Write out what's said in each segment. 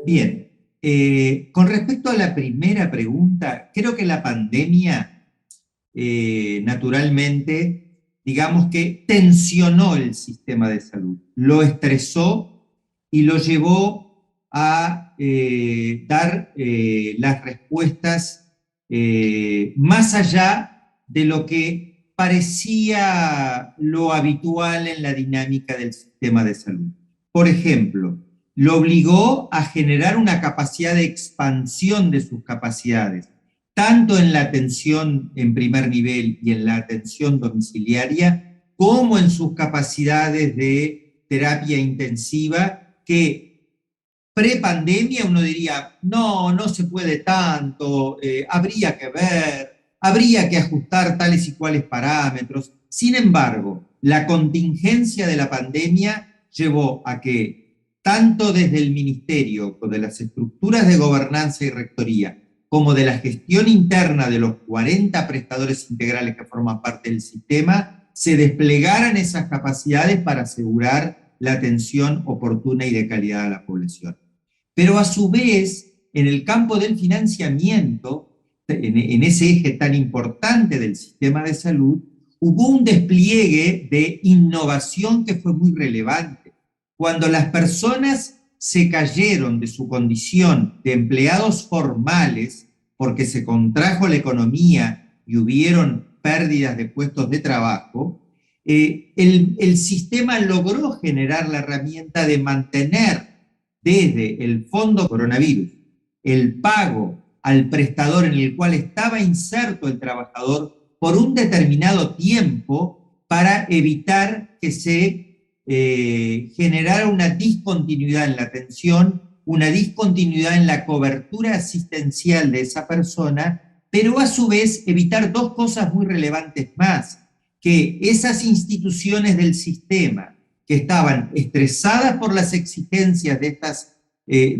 Bien, con respecto a la primera pregunta, creo que la pandemia, naturalmente, digamos que tensionó el sistema de salud, lo estresó y lo llevó a dar las respuestas más allá de lo que parecía lo habitual en la dinámica del sistema de salud. Por ejemplo, lo obligó a generar una capacidad de expansión de sus capacidades, tanto en la atención en primer nivel y en la atención domiciliaria, como en sus capacidades de terapia intensiva, que pre-pandemia uno diría, no, no se puede tanto, habría que ver, habría que ajustar tales y cuales parámetros. Sin embargo, la contingencia de la pandemia llevó a que tanto desde el ministerio, o de las estructuras de gobernanza y rectoría, como de la gestión interna de los 40 prestadores integrales que forman parte del sistema, se desplegaran esas capacidades para asegurar la atención oportuna y de calidad a la población. Pero a su vez, en el campo del financiamiento, en ese eje tan importante del sistema de salud, hubo un despliegue de innovación que fue muy relevante. Cuando las personas se cayeron de su condición de empleados formales, porque se contrajo la economía y hubieron pérdidas de puestos de trabajo, el sistema logró generar la herramienta de mantener desde el fondo coronavirus el pago al prestador en el cual estaba inserto el trabajador por un determinado tiempo para evitar que se generara una discontinuidad en la atención, una discontinuidad en la cobertura asistencial de esa persona, pero a su vez evitar dos cosas muy relevantes más, que esas instituciones del sistema que estaban estresadas por las exigencias de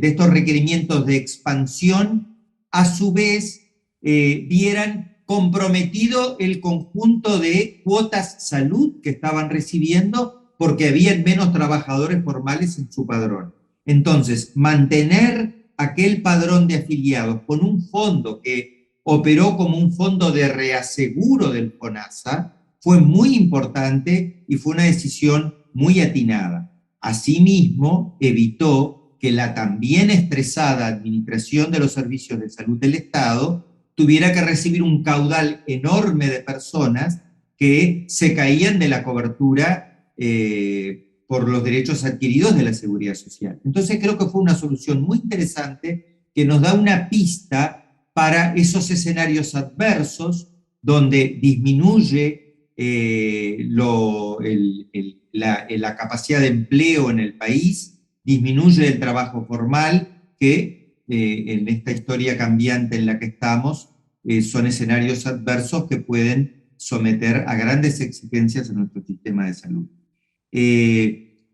estos requerimientos de expansión, a su vez vieran comprometido el conjunto de cuotas salud que estaban recibiendo porque había menos trabajadores formales en su padrón. Entonces, mantener aquel padrón de afiliados con un fondo que operó como un fondo de reaseguro del FONASA fue muy importante y fue una decisión muy atinada. Asimismo, evitó que la también estresada administración de los servicios de salud del Estado tuviera que recibir un caudal enorme de personas que se caían de la cobertura por los derechos adquiridos de la seguridad social. Entonces creo que fue una solución muy interesante que nos da una pista para esos escenarios adversos donde disminuye la capacidad de empleo en el país, disminuye el trabajo formal, que en esta historia cambiante en la que estamos, son escenarios adversos que pueden someter a grandes exigencias en nuestro sistema de salud.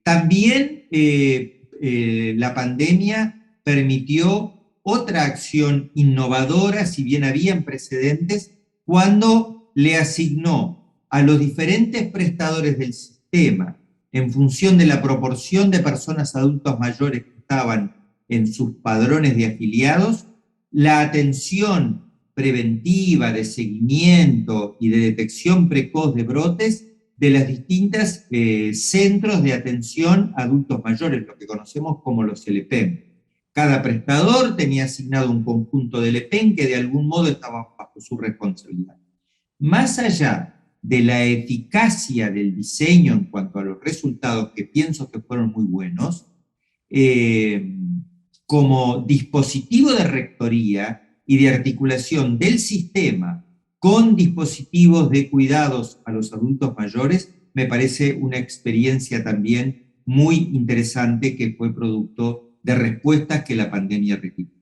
También la pandemia permitió otra acción innovadora, si bien habían precedentes, cuando le asignó a los diferentes prestadores del sistema, en función de la proporción de personas adultos mayores que estaban en sus padrones de afiliados, la atención preventiva, de seguimiento y de detección precoz de brotes de las distintas centros de atención a adultos mayores, lo que conocemos como los LPEM. Cada prestador tenía asignado un conjunto de LPEM que de algún modo estaba bajo su responsabilidad. Más allá de la eficacia del diseño en cuanto a los resultados, que pienso que fueron muy buenos, como dispositivo de rectoría y de articulación del sistema con dispositivos de cuidados a los adultos mayores, me parece una experiencia también muy interesante que fue producto de respuestas que la pandemia requirió.